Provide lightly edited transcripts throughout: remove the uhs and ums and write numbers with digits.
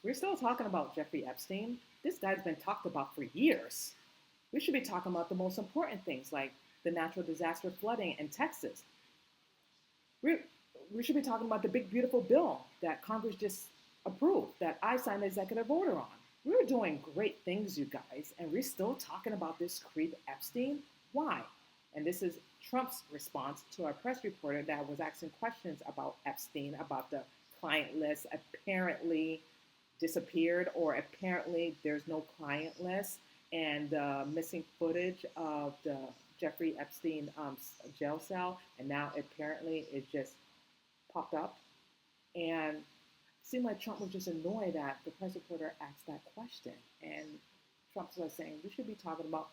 We're still talking about Jeffrey Epstein. This guy's been talked about for years. We should be talking about the most important things like the natural disaster flooding in Texas. We're, we should be talking about the big, beautiful bill that Congress just approved, that I signed an executive order on. We're doing great things, you guys, and we're still talking about this creep Epstein. Why? And this is Trump's response to a press reporter that was asking questions about Epstein, about the client list apparently disappeared, or apparently there's no client list, and missing footage of the Jeffrey Epstein jail cell, and now apparently it just popped up. And it seemed like Trump was just annoyed that the press reporter asked that question. And Trump was saying we should be talking about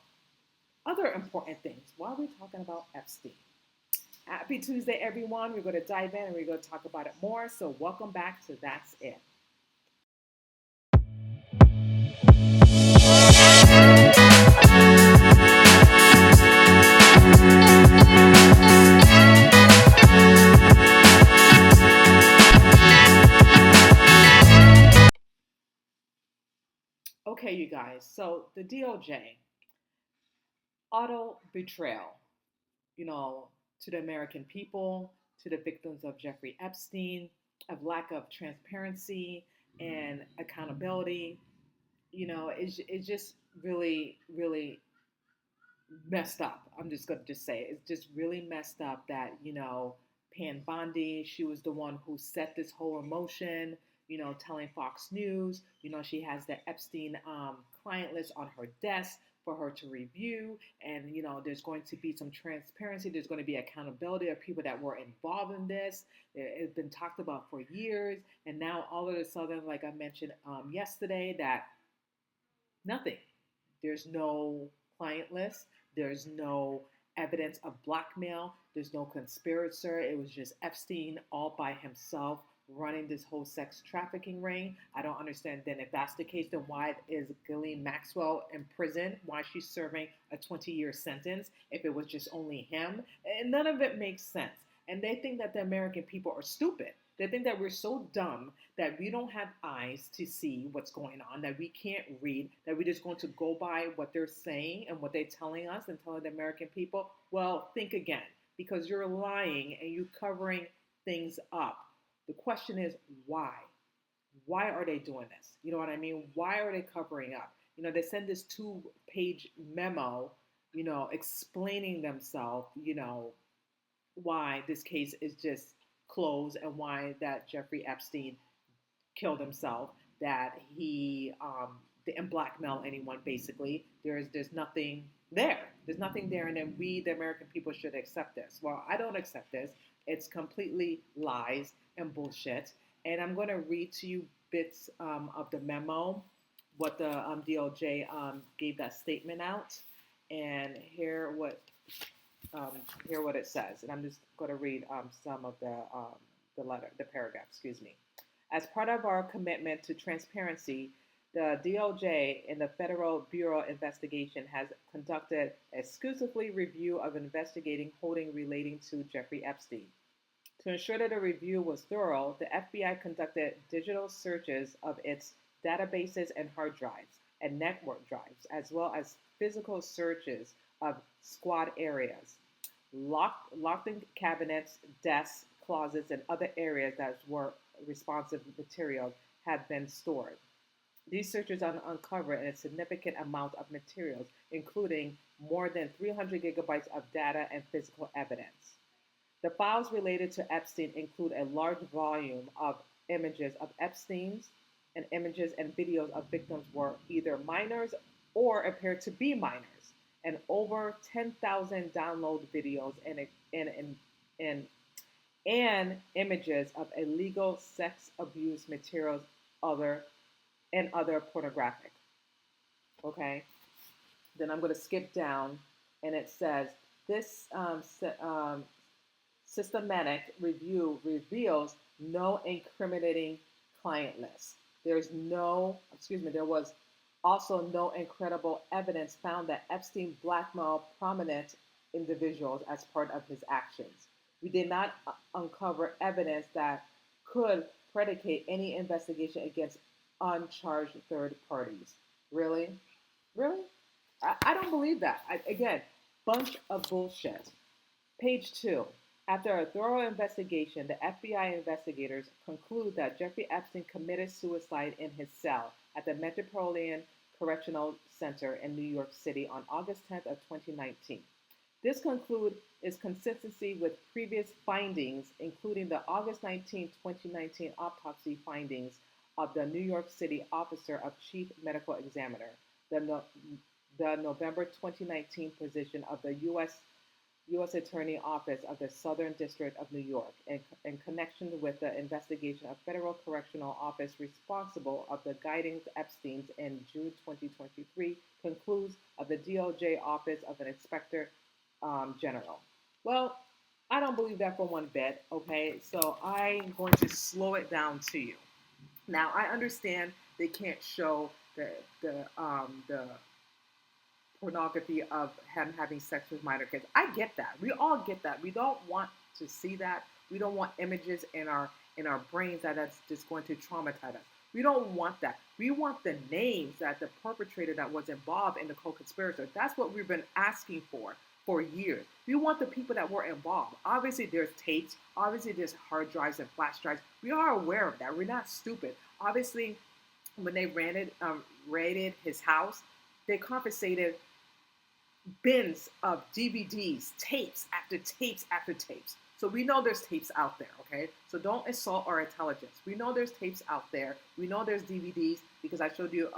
other important things. Why are we talking about Epstein? Happy Tuesday, everyone. We're going to dive in and we're going to talk about it more. So, welcome back to That's It. Okay, you guys. So, the DOJ, auto betrayal, you know, to the American people, to the victims of Jeffrey Epstein, of lack of transparency and accountability. It's just really, really messed up. I'm just going to just say it's just really messed up that, Pam Bondi, she was the one who set this whole emotion, telling Fox News, she has the Epstein client list on her desk for her to review. And, there's going to be some transparency. There's going to be accountability of people that were involved in this. It's been talked about for years. And now all of a sudden, like I mentioned yesterday, that nothing. There's no client list. There's no evidence of blackmail. There's no conspirator. It was just Epstein all by himself running this whole sex trafficking ring. I don't understand then if that's the case, then why is Ghislaine Maxwell in prison? Why she's serving a 20-year sentence if it was just only him? And none of it makes sense. And they think that the American people are stupid. They think that we're so dumb that we don't have eyes to see what's going on, that we can't read, that we're just going to go by what they're saying and what they're telling us and telling the American people. Well, think again, because you're lying and you're covering things up. The question is why? Why are they doing this? You know what I mean? Why are they covering up? They send this 2-page memo, explaining themselves, why this case is just closed and why that Jeffrey Epstein killed himself, that he didn't blackmail anyone. Basically, there's nothing there. There's nothing there, and then we, the American people, should accept this. Well, I don't accept this. It's completely lies and bullshit. And I'm going to read to you bits of the memo, what the DOJ gave that statement out, and hear what it says. And I'm just going to read some of the paragraph. Excuse me. As part of our commitment to transparency, the DOJ and the Federal Bureau of Investigation has conducted exclusively review of investigating holding relating to Jeffrey Epstein. To ensure that the review was thorough, the FBI conducted digital searches of its databases and hard drives and network drives, as well as physical searches of squad areas, locked in cabinets, desks, closets, and other areas that were responsive material have been stored. These searches uncovered a significant amount of materials, including more than 300 gigabytes of data and physical evidence. The files related to Epstein include a large volume of images of Epstein's and images and videos of victims were either minors or appeared to be minors, and over 10,000 download videos and images of illegal sex abuse materials other pornographic. Okay, then I'm going to skip down, and it says this systematic review reveals no incriminating client list. There was also no incredible evidence found that Epstein blackmailed prominent individuals as part of his actions. We did not uncover evidence that could predicate any investigation against uncharged third parties. Really? Really? I don't believe that. Again, bunch of bullshit. Page 2. After a thorough investigation, the FBI investigators conclude that Jeffrey Epstein committed suicide in his cell at the Metropolitan Correctional Center in New York City on August 10th of 2019. This conclude is consistency with previous findings, including the August 19, 2019 autopsy findings of the New York City Officer of Chief Medical Examiner, the, no, the November 2019 position of the U.S. Attorney Office of the Southern District of New York in connection with the investigation of Federal Correctional Office responsible of the guiding Epstein's in June 2023 concludes of the DOJ Office of an Inspector General. Well, I don't believe that for one bit, okay? So I'm going to slow it down to you. Now, I understand they can't show the pornography of him having sex with minor kids. I get that. We all get that. We don't want to see that. We don't want images in our brains that's just going to traumatize us. We don't want that. We want the names that the perpetrator that was involved in the co-conspirator. That's what we've been asking for years. We want the people that were involved. Obviously, there's tapes. Obviously, there's hard drives and flash drives. We are aware of that. We're not stupid. Obviously, when they raided his house, they confiscated bins of DVDs, tapes after tapes after tapes. So we know there's tapes out there, okay? So don't assault our intelligence. We know there's tapes out there. We know there's DVDs because I showed you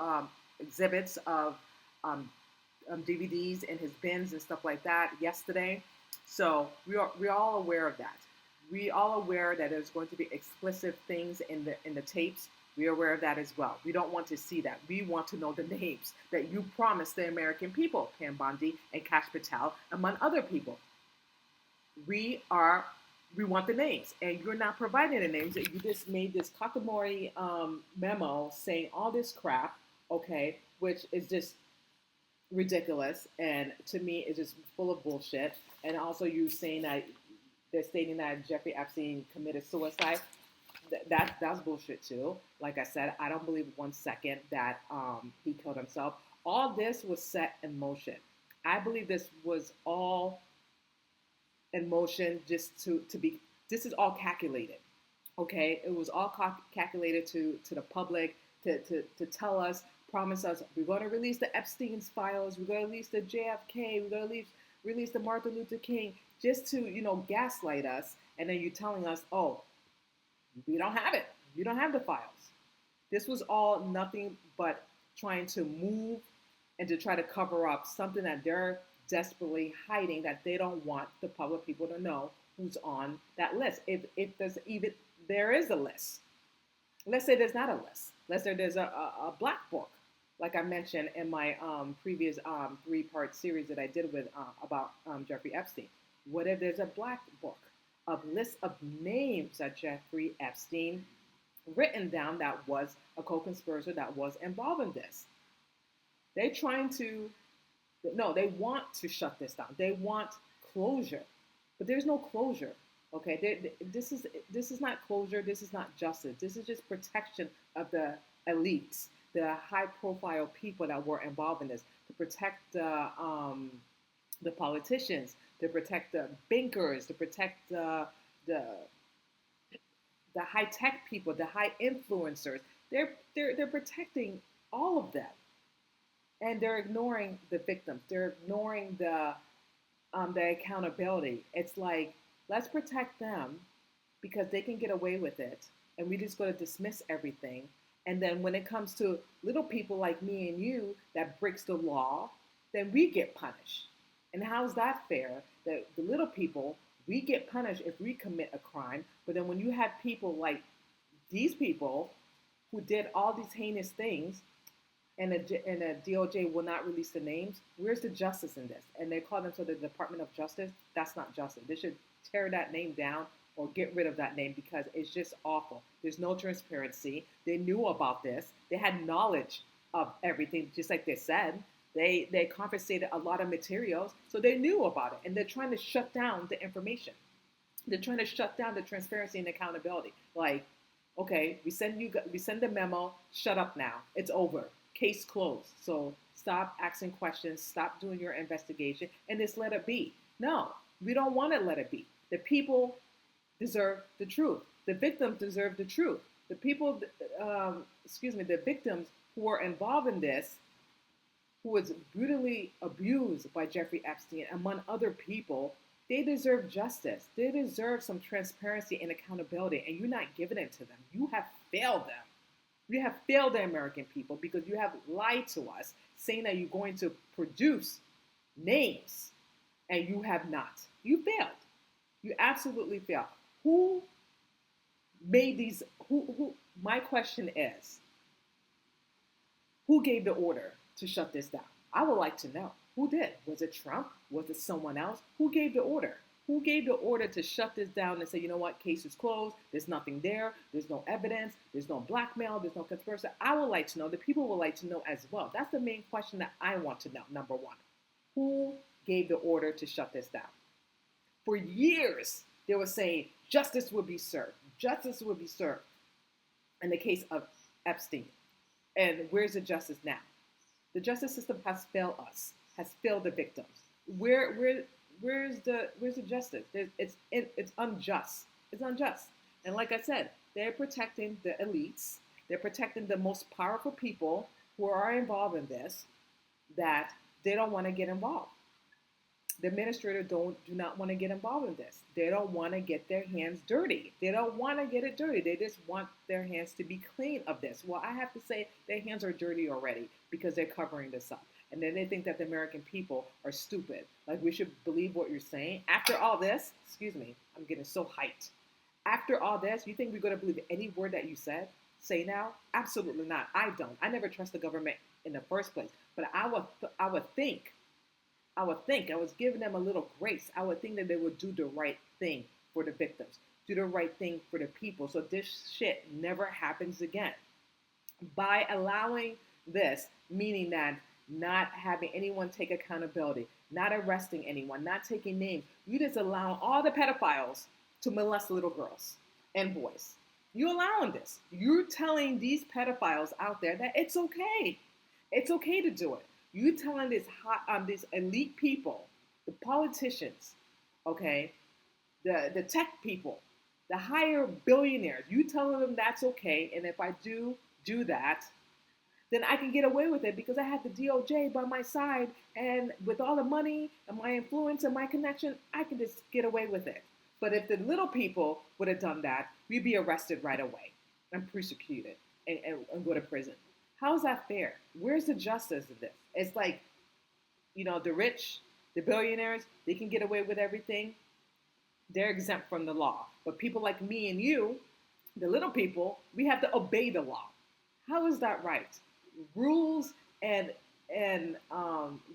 exhibits of DVDs in his bins and stuff like that yesterday. So we're all aware of that. We all aware that there's going to be explicit things in the tapes. We're aware of that as well. We don't want to see that. We want to know the names that you promised the American people, Pam Bondi and Kash Patel, among other people. We want the names, and you're not providing the names. You just made this Kakamori memo saying all this crap, okay, which is just ridiculous, and to me, it's just full of bullshit. And also, you saying that they're stating that Jeffrey Epstein committed suicide. That's bullshit too. Like I said, I don't believe 1 second that he killed himself. All this was set in motion. I believe this was all in motion just to be. This is all calculated. Okay, it was all calculated to the public to tell us, promise us, we're going to release the Epstein's files, we're going to release the JFK, we're going to release the Martin Luther King, just to gaslight us, and then you're telling us, oh, we don't have it. You don't have the files. This was all nothing but trying to move and to try to cover up something that they're desperately hiding, that they don't want the public people to know who's on that list. If there is a list. Let's say there's not a list. Let's say there's a black book, like I mentioned in my previous 3-part series that I did with about Jeffrey Epstein. What if there's a black book? A list of names that Jeffrey Epstein written down that was a co-conspirator that was involved in this. They want to shut this down. They want closure, but there's no closure. Okay, this is not closure. This is not justice. This is just protection of the elites, the high-profile people that were involved in this, to protect the politicians, to protect the bankers, to protect the high-tech people, the high influencers. They're protecting all of them, and they're ignoring the victims. They're ignoring the accountability. It's like, let's protect them because they can get away with it, and we just going to dismiss everything. And then when it comes to little people like me and you that breaks the law, then we get punished. And how's that fair? That the little people, we get punished if we commit a crime. But then when you have people like these people who did all these heinous things, and the DOJ will not release the names, where's the justice in this? And they call themselves the Department of Justice. That's not justice. They should tear that name down or get rid of that name because it's just awful. There's no transparency. They knew about this. They had knowledge of everything, just like they said. They confiscated a lot of materials, so they knew about it, and they're trying to shut down the information. They're trying to shut down the transparency and accountability. Like, Okay, we send the memo. Shut up now. It's over. Case closed. So stop asking questions. Stop doing your investigation, and just let it be. No, we don't want to let it be. The people deserve the truth. The victims deserve the truth. The people, the victims who are involved in this, who was brutally abused by Jeffrey Epstein, among other people, they deserve justice. They deserve some transparency and accountability, and you're not giving it to them. You have failed them. You have failed the American people because you have lied to us, saying that you're going to produce names, and you have not. You failed. You absolutely failed. Who made these? Who? My question is, who gave the order to shut this down? I would like to know. Who did? Was it Trump? Was it someone else? Who gave the order? Who gave the order to shut this down and say, you know what, case is closed, there's nothing there, there's no evidence, there's no blackmail, there's no conspiracy? I would like to know. The people would like to know as well. That's the main question that I want to know, number one. Who gave the order to shut this down? For years, they were saying justice would be served. Justice would be served in the case of Epstein. And where's the justice now? The justice system has failed us, has failed the victims. Where's the justice? It's unjust. It's unjust. And like I said, they're protecting the elites. They're protecting the most powerful people who are involved in this, that they don't want to get involved. The administrators do not want to get involved in this. They don't want to get their hands dirty. They don't want to get it dirty. They just want their hands to be clean of this. Well, I have to say their hands are dirty already because they're covering this up. And then they think that the American people are stupid. Like, we should believe what you're saying. After all this, excuse me, I'm getting so hyped. After all this, you think we're going to believe any word that you say now? Absolutely not. I don't. I never trust the government in the first place. But I would think, I was giving them a little grace. I would think that they would do the right thing for the victims, do the right thing for the people, so this shit never happens again. By allowing this, meaning that not having anyone take accountability, not arresting anyone, not taking names, you just allow all the pedophiles to molest little girls and boys. You're allowing this. You're telling these pedophiles out there that it's okay. It's okay to do it. You telling these elite people, the politicians, okay, the tech people, the higher billionaires, you telling them that's okay, and if I do that, then I can get away with it because I have the DOJ by my side, and with all the money and my influence and my connection, I can just get away with it. But if the little people would have done that, we'd be arrested right away and persecuted and go to prison. How is that fair? Where's the justice in this? It's like, the rich, the billionaires, they can get away with everything. They're exempt from the law. But people like me and you, the little people, we have to obey the law. How is that right? Rules and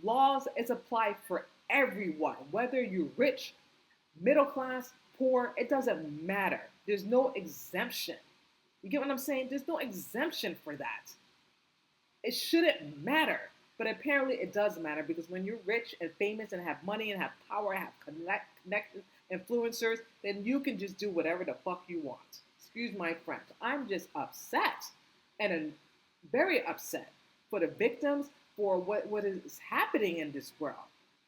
laws is applied for everyone, whether you're rich, middle class, poor, it doesn't matter. There's no exemption. You get what I'm saying? There's no exemption for that. It shouldn't matter, but apparently it does matter, because when you're rich and famous and have money and have power and have connected influencers, then you can just do whatever the fuck you want. Excuse my French. I'm just upset, and very upset for the victims, for what is happening in this world,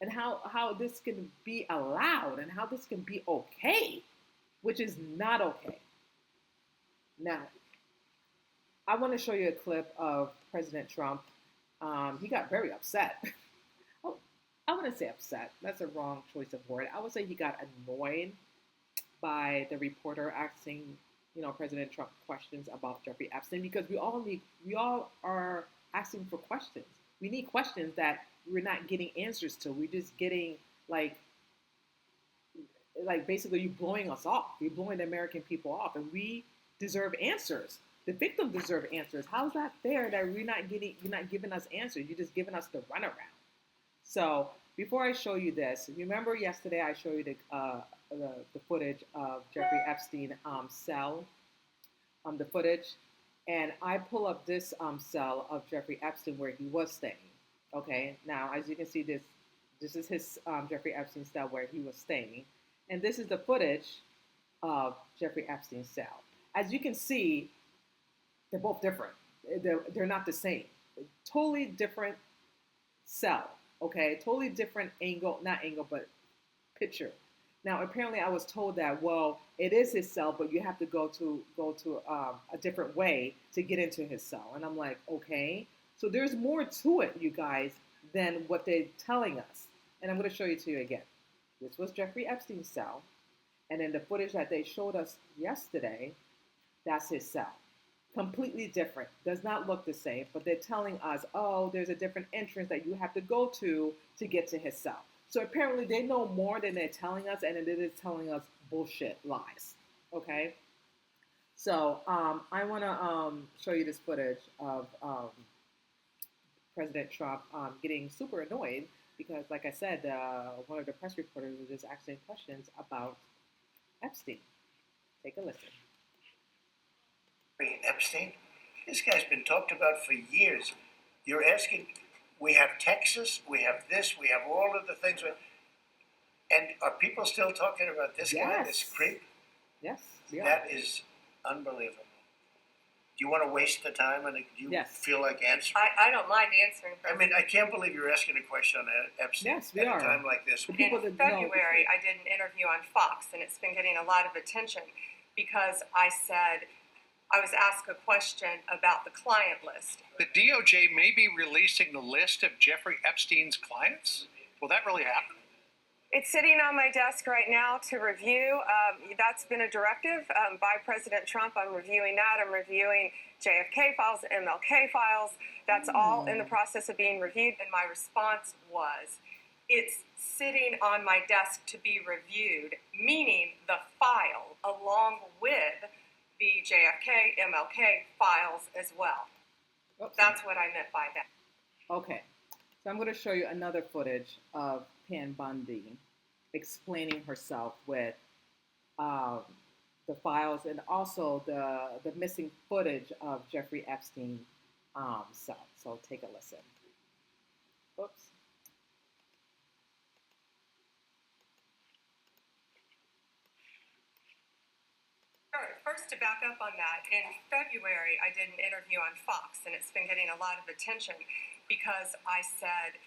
and how this can be allowed, and how this can be okay, which is not okay. Now, I want to show you a clip of President Trump. He got very upset. Oh, I wouldn't say upset. That's a wrong choice of word. I would say he got annoyed by the reporter asking, President Trump questions about Jeffrey Epstein, because we all are asking for questions. We need questions that we're not getting answers to. We're just getting like basically you blowing us off. You're blowing the American people off, and we deserve answers. The victims deserve answers. How's that fair that you're not giving us answers? You're just giving us the runaround. So before I show you this, remember yesterday I showed you the footage of Jeffrey Epstein cell, the footage, and I pull up this cell of Jeffrey Epstein where he was staying. Okay, now as you can see, this is his Jeffrey Epstein cell where he was staying, and this is the footage of Jeffrey Epstein's cell. as you can see, they're both different. They're not the same. Totally different cell. Okay, totally different angle, not angle, but picture. Now, apparently, I was told that well, it is his cell, but you have to go to a different way to get into his cell. And I'm like, okay, so there's more to it, you guys, than what they're telling us. And I'm going to show you to you again. This was Jeffrey Epstein's cell, and in the footage that they showed us yesterday, that's his cell. Completely different. Does not look the same, but they're telling us, oh, there's a different entrance that you have to go to get to his cell. So apparently they know more than they're telling us, and it is telling us bullshit lies. Okay? So I want to show you this footage of President Trump getting super annoyed because, like I said, one of the press reporters was just asking questions about Epstein. Take a listen. Epstein, this guy's been talked about for years. You're asking, we have Texas, we have this, we have all of the things. And are people still talking about this guy, this creep? Yes, we are. That is unbelievable. Do you want to waste the time and do you feel like answering? I don't mind answering. I mean, I can't believe you're asking a question on Epstein at a time like this. In February, I did an interview on Fox, and it's been getting a lot of attention because I said I was asked a question about the client list. The DOJ may be releasing the list of Jeffrey Epstein's clients? Will that really happen? It's sitting on my desk right now to review. That's been a directive by President Trump. I'm reviewing that. I'm reviewing JFK files, MLK files. That's all in the process of being reviewed. And my response was, it's sitting on my desk to be reviewed, meaning the file along with the JFK, MLK files as well. Oops. That's what I meant by that. Okay, so I'm going to show you another footage of Pam Bondi explaining herself with the files and also the missing footage of Jeffrey Epstein cell. So take a listen. Oops. First, to back up on that, in February, I did an interview on Fox, and it's been getting a lot of attention because I said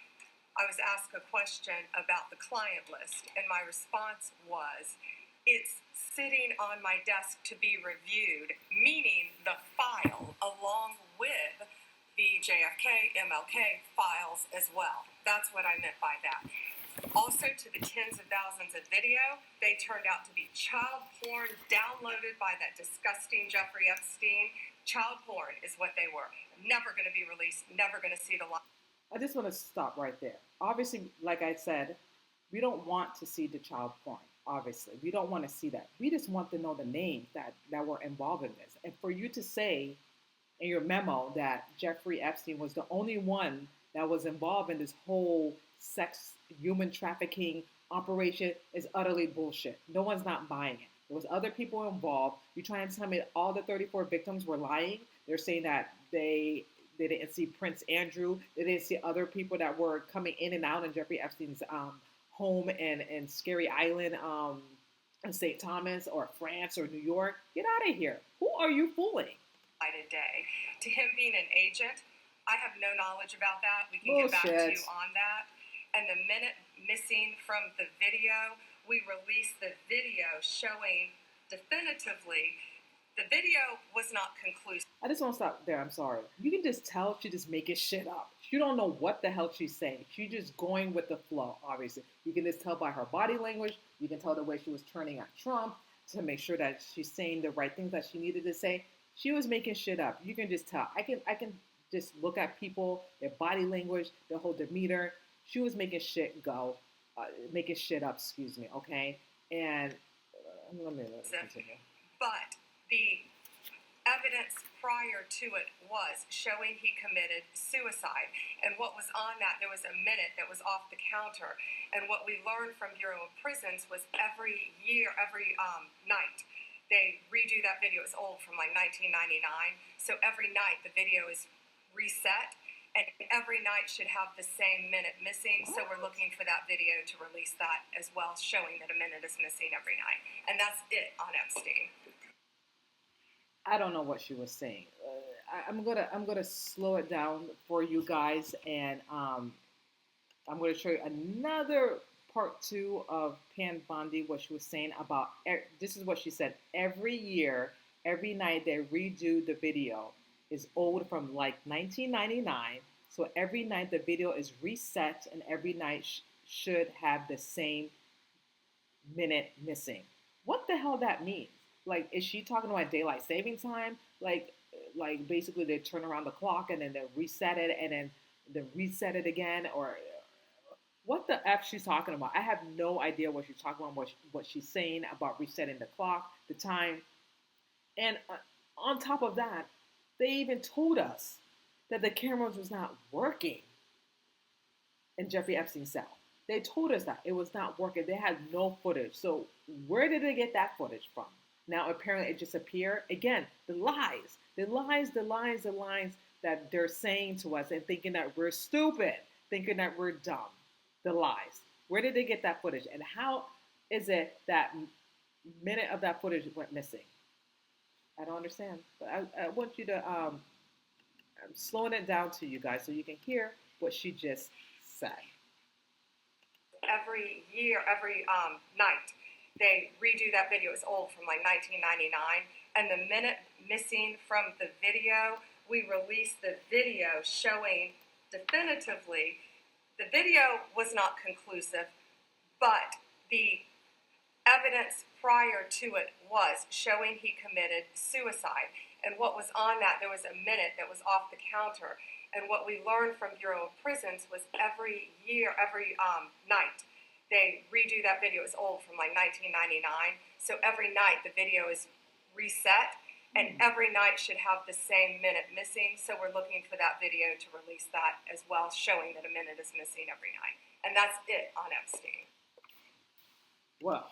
I was asked a question about the client list, and my response was, it's sitting on my desk to be reviewed, meaning the file along with the JFK, MLK files as well. That's what I meant by that. Also, to the tens of thousands of video, they turned out to be child porn downloaded by that disgusting Jeffrey Epstein. Child porn is what they were. Never going to be released, never going to see the light. I just want to stop right there. Obviously, like I said, we don't want to see the child porn. Obviously, we don't want to see that. We just want to know the names that were involved in this. And for you to say in your memo that Jeffrey Epstein was the only one that was involved in this whole sex, human trafficking operation is utterly bullshit. No one's not buying it. There was other people involved. You trying to tell me all the 34 victims were lying? They're saying that they didn't see Prince Andrew. They didn't see other people that were coming in and out in Jeffrey Epstein's home in Scary Island in St. Thomas or France or New York. Get out of here. Who are you fooling? Today. To him being an agent, I have no knowledge about that. We can get back to you on that. And the minute missing from the video, we released the video showing definitively the video was not conclusive. I just want to stop there. I'm sorry. You can just tell she just making shit up. You don't know what the hell she's saying. She's just going with the flow, obviously. You can just tell by her body language. You can tell the way she was turning at Trump to make sure that she's saying the right things that she needed to say. She was making shit up. You can just tell. I can just look at people, their body language, their whole demeanor. She was making shit making shit up, excuse me, okay? And let me continue. But the evidence prior to it was showing he committed suicide. And what was on that, there was a minute that was off the counter. And what we learned from Bureau of Prisons was every night, they redo that video. It's old, from like 1999. So every night the video is reset. And every night should have the same minute missing. So we're looking for that video to release that as well, showing that a minute is missing every night. And that's it on Epstein. I don't know what she was saying. I'm gonna slow it down for you guys, and I'm gonna show you another part two of Pam Bondi. What she was saying about this is what she said. Every year, every night they redo the video. Is old from like 1999. So every night the video is reset, and every night should have the same minute missing. What the hell that means? Like, is she talking about daylight saving time? Like basically they turn around the clock and then they reset it and then they reset it again, or what the f she's talking about? I have no idea what she's talking about. What she's saying about resetting the clock, the time, and on top of that, they even told us that the cameras was not working in Jeffrey Epstein's cell. They told us that it was not working. They had no footage. So where did they get that footage from? Now apparently it just appeared. Again, the lies that they're saying to us and thinking that we're stupid, thinking that we're dumb. The lies. Where did they get that footage? And how is it that minute of that footage went missing? I don't understand. But I want you to, I'm slowing it down to you guys so you can hear what she just said. Every year, every night, they redo that video. It's old from like 1999. And the minute missing from the video, we released the video showing definitively the video was not conclusive, but the evidence prior to it was showing he committed suicide. And what was on that, there was a minute that was off the counter. And what we learned from Bureau of Prisons was every year, every night, they redo that video. It's old from like 1999. So every night the video is reset, and every night should have the same minute missing. So we're looking for that video to release that as well, showing that a minute is missing every night. And that's it on Epstein. Well,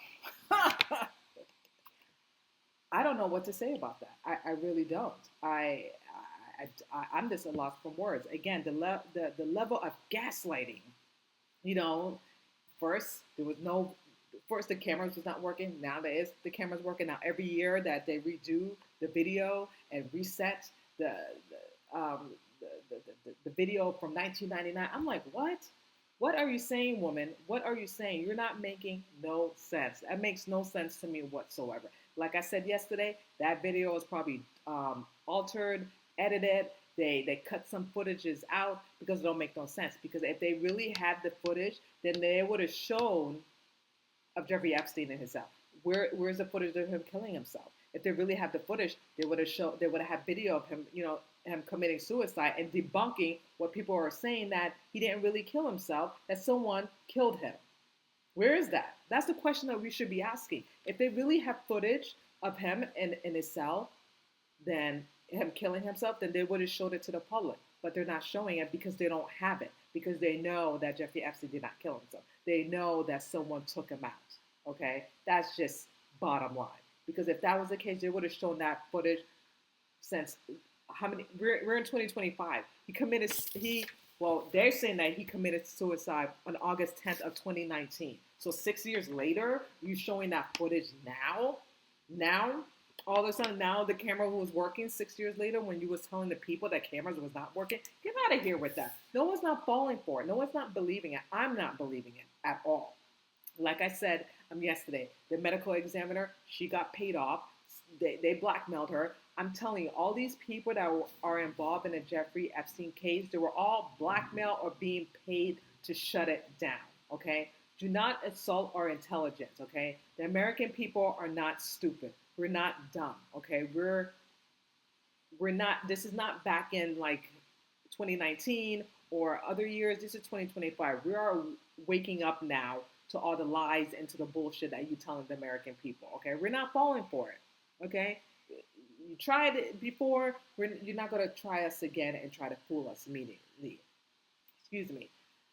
I don't know what to say about that. I really don't. I'm just a loss for words. Again, the level of gaslighting. You know, first the cameras was not working. Now the cameras working. Now every year that they redo the video and reset the video from 1999, I'm like, what? What are you saying, woman? What are you saying? You're not making no sense. That makes no sense to me whatsoever. Like I said yesterday, that video was probably altered, edited. They cut some footages out because it don't make no sense. Because if they really had the footage, then they would have shown of Jeffrey Epstein in himself. Where's the footage of him killing himself? If they really have the footage, they would have had video of him, him committing suicide and debunking what people are saying, that he didn't really kill himself, that someone killed him. Where is that? That's the question that we should be asking. If they really have footage of him in his cell, then him killing himself, then they would have showed it to the public. But they're not showing it because they don't have it. Because they know that Jeffrey Epstein did not kill himself. They know that someone took him out. Okay? That's just bottom line. Because if that was the case, they would have shown that footage since we're in 2025. They're saying that he committed suicide on August 10th of 2019. So 6 years later, you showing that footage now? All of a sudden, now the camera was working 6 years later when you was telling the people that cameras was not working? Get out of here with that. No one's not falling for it. No one's not believing it. I'm not believing it at all. Like I said yesterday, the medical examiner, she got paid off. They blackmailed her. I'm telling you, all these people that are involved in the Jeffrey Epstein case, they were all blackmailed or being paid to shut it down, okay? Do not assault our intelligence, okay? The American people are not stupid. We're not dumb, okay? We're not, this is not back in like 2019 or other years. This is 2025. We are waking up now to all the lies and to the bullshit that you telling the American people, okay? We're not falling for it, okay? You tried it before. You're not going to try us again and try to fool us immediately. Excuse me.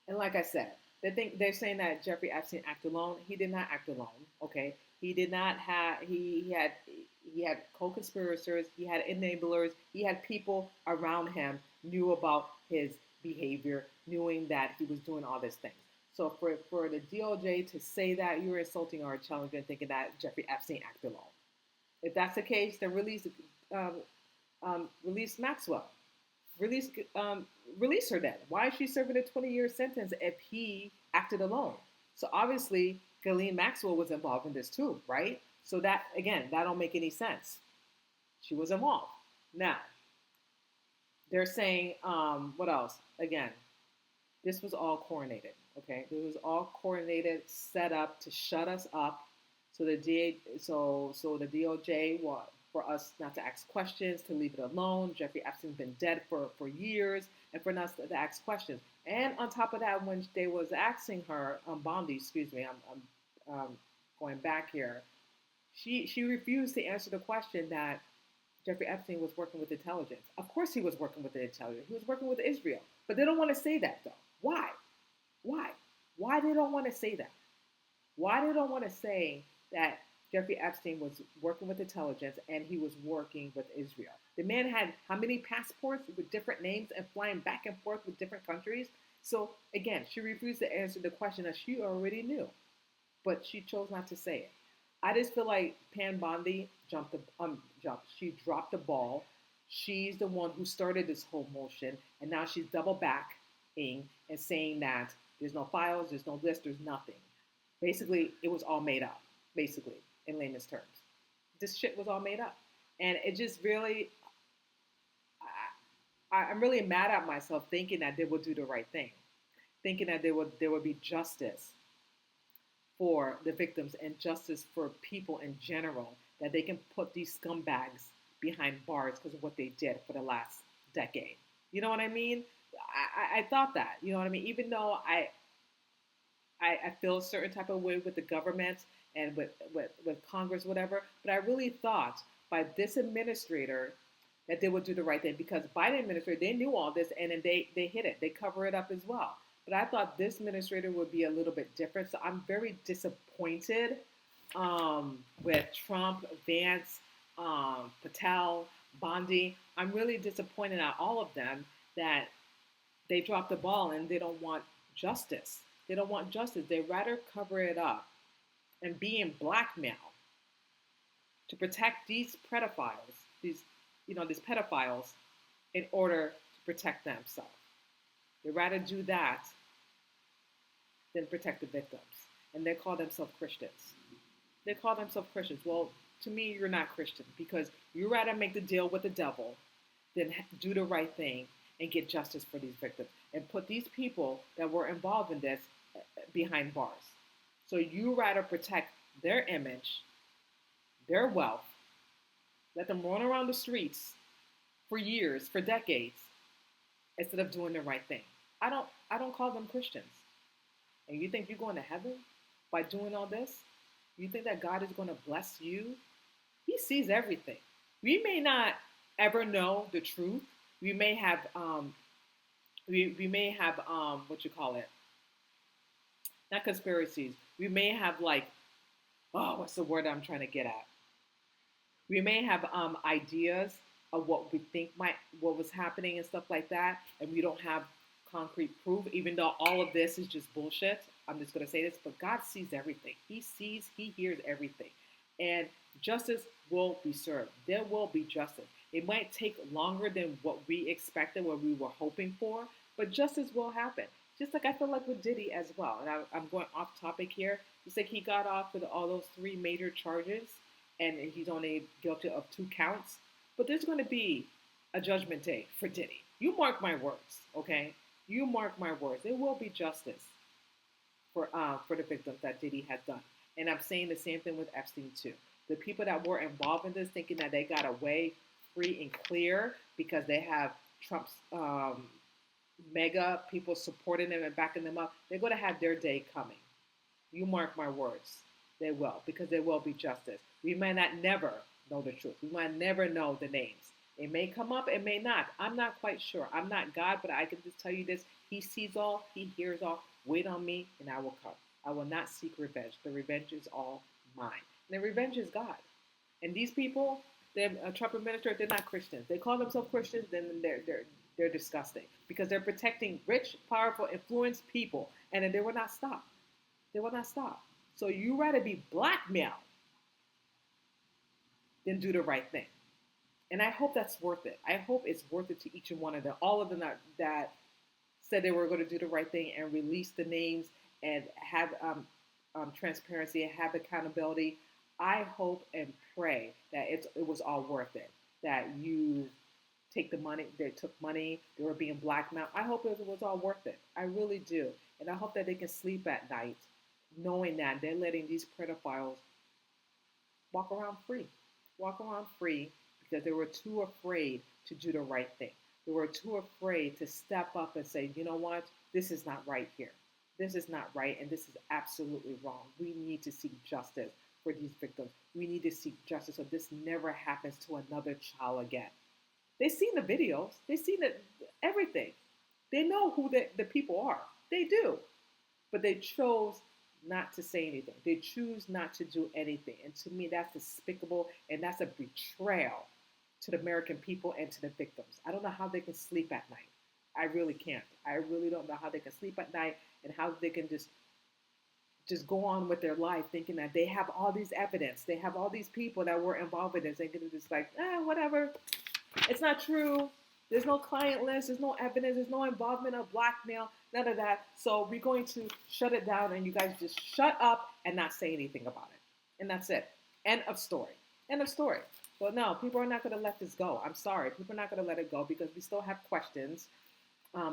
And like I said, they're saying that Jeffrey Epstein acted alone. He did not act alone, okay? He did not have, he had co-conspirators, he had enablers, he had people around him knew about his behavior, knowing that he was doing all these things. So for the DOJ to say that, you're insulting our intelligence, thinking that Jeffrey Epstein acted alone. If that's the case, then release release Maxwell. Release release her then. Why is she serving a 20-year sentence if he acted alone? So obviously, Ghislaine Maxwell was involved in this too, right? So that again, that don't make any sense. She was involved. Now they're saying what else? Again, this was all coordinated. Okay, this was all coordinated, set up to shut us up, so the DOJ for us not to ask questions, to leave it alone. Jeffrey Epstein's been dead for years, and for us to ask questions. And on top of that, when they was asking her, Bondi, excuse me, I'm going back here, she refused to answer the question that Jeffrey Epstein was working with intelligence. Of course, he was working with the intelligence. He was working with Israel, but they don't want to say that though. Why? Why? Why they don't want to say that? Why they don't want to say that Jeffrey Epstein was working with intelligence and he was working with Israel? The man had how many passports with different names and flying back and forth with different countries? So again, she refused to answer the question that she already knew, but she chose not to say it. I just feel like Pam Bondi She dropped the ball. She's the one who started this whole motion, and now she's double backing and saying that there's no files, there's no list, there's nothing. Basically, it was all made up. Basically, in layman's terms, this shit was all made up, and it just really, I'm really mad at myself thinking that they would do the right thing, thinking that there would be justice for the victims and justice for people in general, that they can put these scumbags behind bars because of what they did for the last decade. You know what I mean? I thought that, you know what I mean? Even though I feel a certain type of way with the government and with Congress, whatever, but I really thought by this administrator that they would do the right thing, because Biden administrator, they knew all this and then they hid it. They cover it up as well. But I thought this administrator would be a little bit different. So I'm very disappointed with Trump, Vance, Patel, Bondi. I'm really disappointed at all of them that they dropped the ball and they don't want justice. They don't want justice. They rather cover it up and be in blackmail to protect these pedophiles, these pedophiles, in order to protect themselves. They rather do that than protect the victims. And they call themselves Christians. They call themselves Christians. Well, to me, you're not Christian, because you rather make the deal with the devil than do the right thing and get justice for these victims and put these people that were involved in this behind bars. So you rather protect their image, their wealth, let them run around the streets for years, for decades, instead of doing the right thing. I don't call them Christians. And you think you're going to heaven by doing all this? You think that God is going to bless you? He sees everything. We may not ever know the truth. We may have what you call it? Not conspiracies. We may have what's the word I'm trying to get at? We may have ideas of what we think what was happening and stuff like that, and we don't have concrete proof, even though all of this is just bullshit. I'm just going to say this, but God sees everything. He sees, he hears everything. And justice will be served. There will be justice. It might take longer than what we expected, what we were hoping for, but justice will happen. Just like I feel like with Diddy as well. And I'm going off topic here. It's like he got off with all those 3 major charges, and he's only guilty of 2 counts. But there's going to be a judgment day for Diddy. You mark my words, okay? You mark my words. There will be justice for the victims that Diddy has done. And I'm saying the same thing with Epstein too. The people that were involved in this, thinking that they got away free and clear because they have Trump's MAGA people supporting them and backing them up, they're going to have their day coming. You mark my words. They will, because there will be justice. We might not never know the truth. We might never know the names. It may come up, it may not. I'm not quite sure. I'm not God, but I can just tell you this. He sees all, he hears all. Wait on me, and I will come. I will not seek revenge. The revenge is all mine. And the revenge is God. And these people, the Trump administration, they're not Christians. They call themselves Christians, then they're disgusting, because they're protecting rich, powerful, influenced people, and then they will not stop. They will not stop. So you rather be blackmailed than do the right thing. And I hope that's worth it. I hope it's worth it to each and one of them. All of them that said they were going to do the right thing and release the names and have transparency and have accountability. I hope and pray that it was all worth it. That you take the money, they took money, they were being blackmailed. I hope it was all worth it. I really do. And I hope that they can sleep at night knowing that they're letting these pedophiles walk around free. Walk around free because they were too afraid to do the right thing. They were too afraid to step up and say, you know what, this is not right here. This is not right, and this is absolutely wrong. We need to seek justice for these victims. We need to seek justice so this never happens to another child again. They've seen the videos. They've seen everything. They know who the people are. They do. But they chose not to say anything. They choose not to do anything. And to me, that's despicable, and that's a betrayal to the American people and to the victims. I don't know how they can sleep at night. I really can't. I really don't know how they can sleep at night and how they can just go on with their life thinking that they have all these evidence. They have all these people that were involved in this. They're going to just like, whatever. It's not true. There's no client list. There's no evidence. There's no involvement of blackmail. None of that. So we're going to shut it down and you guys just shut up and not say anything about it. And that's it. End of story. End of story. Well, no, people are not going to let this go. I'm sorry. People are not going to let it go because we still have questions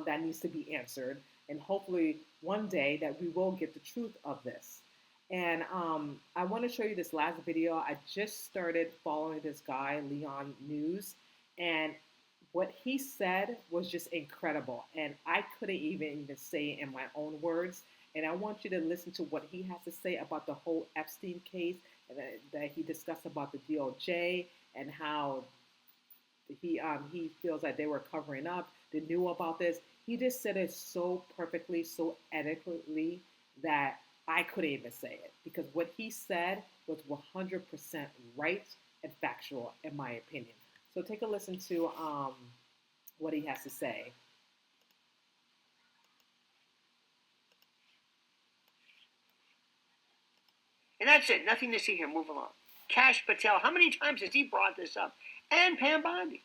that needs to be answered. And hopefully one day that we will get the truth of this. And I want to show you this last video. I just started following this guy, Leon News. And what he said was just incredible. And I couldn't even say it in my own words. And I want you to listen to what he has to say about the whole Epstein case and that he discussed about the DOJ and how he feels that they were covering up. They knew about this. He just said it so perfectly, so adequately that I couldn't even say it because what he said was 100% right and factual, in my opinion. So take a listen to what he has to say. And that's it. Nothing to see here. Move along. Kash Patel. How many times has he brought this up? And Pam Bondi.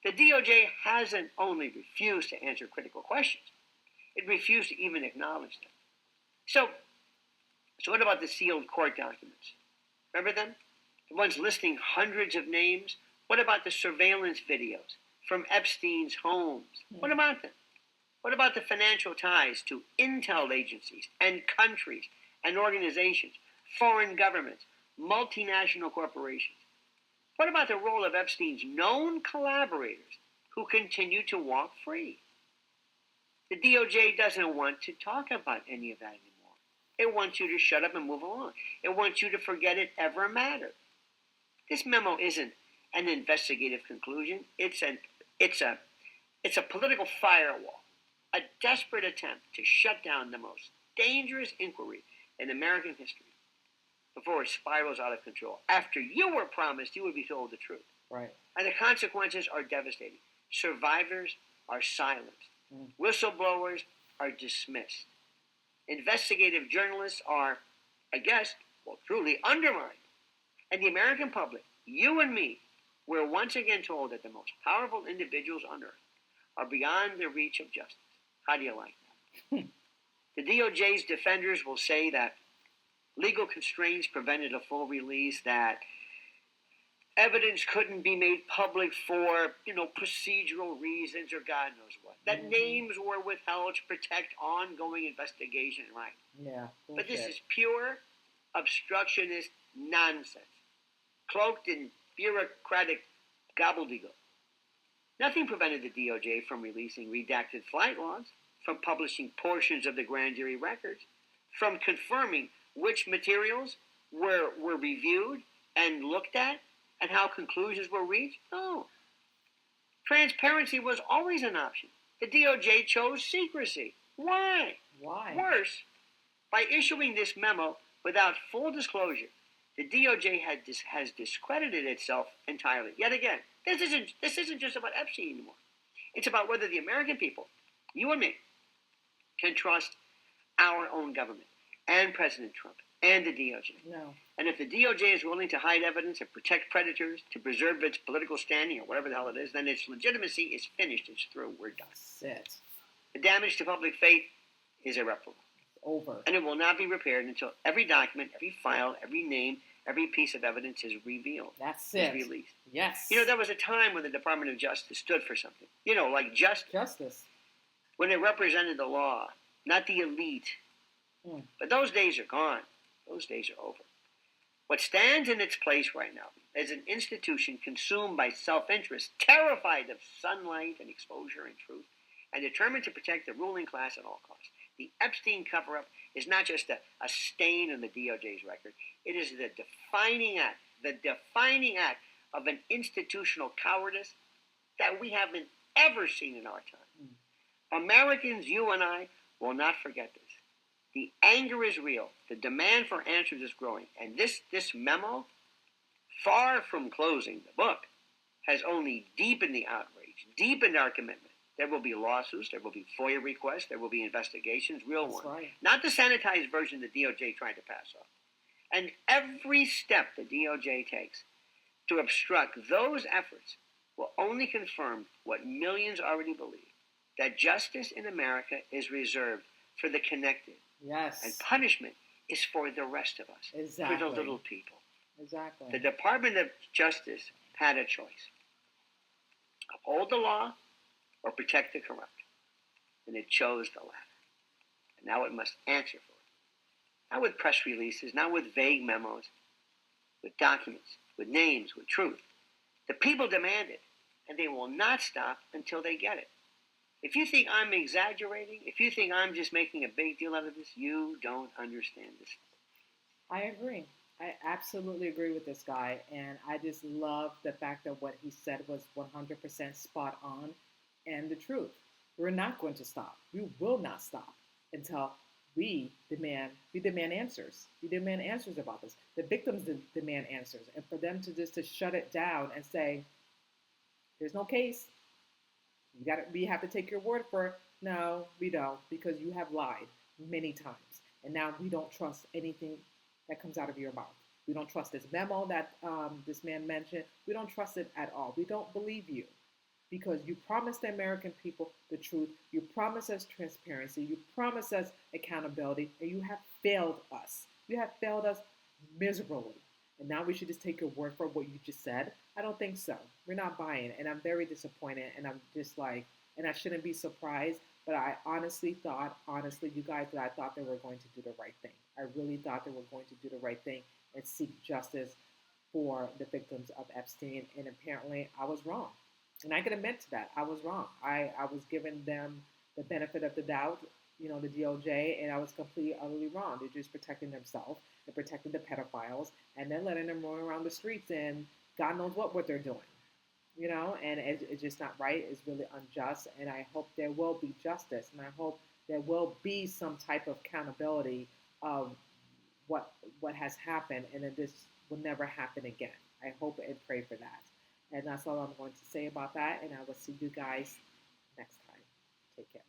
The DOJ hasn't only refused to answer critical questions, it refused to even acknowledge them. So what about the sealed court documents? Remember them? The ones listing hundreds of names? What about the surveillance videos from Epstein's homes? What about them? What about the financial ties to intel agencies and countries and organizations, foreign governments, multinational corporations? What about the role of Epstein's known collaborators who continue to walk free? The DOJ doesn't want to talk about any of that anymore. It wants you to shut up and move along. It wants you to forget it ever mattered. This memo isn't an investigative conclusion. It's a political firewall, a desperate attempt to shut down the most dangerous inquiry in American history before it spirals out of control. After you were promised you would be told the truth. Right. And the consequences are devastating. Survivors are silenced. Whistleblowers are dismissed. Investigative journalists are, I guess, truly undermined. And the American public, you and me, we're once again told that the most powerful individuals on earth are beyond the reach of justice. How do you like that? The DOJ's defenders will say that legal constraints prevented a full release, that evidence couldn't be made public for, procedural reasons or God knows what. That names were withheld to protect ongoing investigation, right? Yeah. But this is pure obstructionist nonsense, cloaked in bureaucratic gobbledygook. Nothing prevented the DOJ from releasing redacted flight logs, from publishing portions of the grand jury records, from confirming which materials were reviewed and looked at and how conclusions were reached. No. Transparency was always an option. The DOJ chose secrecy. Why? Worse, by issuing this memo without full disclosure, the DOJ has discredited itself entirely. Yet again, this isn't just about Epstein anymore. It's about whether the American people, you and me, can trust our own government and President Trump and the DOJ. No. And if the DOJ is willing to hide evidence and protect predators, to preserve its political standing or whatever the hell it is, then its legitimacy is finished. It's through. We're done. That's it. The damage to public faith is irreparable. Over. And it will not be repaired until every document, every file, every name, every piece of evidence is revealed. That's is it. released. Yes. There was a time when the Department of Justice stood for something. Like justice. When it represented the law, not the elite. But those days are gone. Those days are over. What stands in its place right now is an institution consumed by self-interest, terrified of sunlight and exposure and truth, and determined to protect the ruling class at all costs. The Epstein cover-up is not just a stain on the DOJ's record. It is the defining act of an institutional cowardice that we haven't ever seen in our time. Americans, you and I, will not forget this. The anger is real. The demand for answers is growing. And this memo, far from closing the book, has only deepened the outrage, deepened our commitment. There will be lawsuits. There will be FOIA requests. There will be investigations, real ones. Right. Not the sanitized version the DOJ tried to pass off. And every step the DOJ takes to obstruct those efforts will only confirm what millions already believe, that justice in America is reserved for the connected. Yes. And punishment is for the rest of us. Exactly. For the little people. Exactly. The Department of Justice had a choice. Uphold the law or protect the corrupt. And it chose the latter. And now it must answer for it. Not with press releases, not with vague memos, with documents, with names, with truth. The people demand it, and they will not stop until they get it. If you think I'm exaggerating, if you think I'm just making a big deal out of this, you don't understand this. I agree. I absolutely agree with this guy, and I just love the fact that what he said was 100% spot on and the truth. We're not going to stop. We will not stop until we demand answers. We demand answers about this. The victims demand answers, and for them to shut it down and say, "There's no case. We have to take your word for it." No, we don't, because you have lied many times, and now we don't trust anything that comes out of your mouth. We don't trust this memo that this man mentioned. We don't trust it at all. We don't believe you, because you promised the American people the truth. You promised us transparency. You promised us accountability, and you have failed us. You have failed us miserably. And now we should just take your word for what you just said? I don't think so. We're not buying, and I'm very disappointed, and I'm just like, and I shouldn't be surprised, but I honestly thought, you guys, that I thought they were going to do the right thing. I really thought they were going to do the right thing and seek justice for the victims of Epstein, and apparently I was wrong. And I can admit to that. I was wrong. I was giving them the benefit of the doubt, the DOJ, and I was completely, utterly wrong. They're just protecting themselves. They're protecting the pedophiles, and then letting them roam around the streets, and God knows what they're doing, and it's just not right. It's really unjust, and I hope there will be justice, and I hope there will be some type of accountability of what has happened, and then this will never happen again. I hope and pray for that. And that's all I'm going to say about that, and I will see you guys next time. Take care.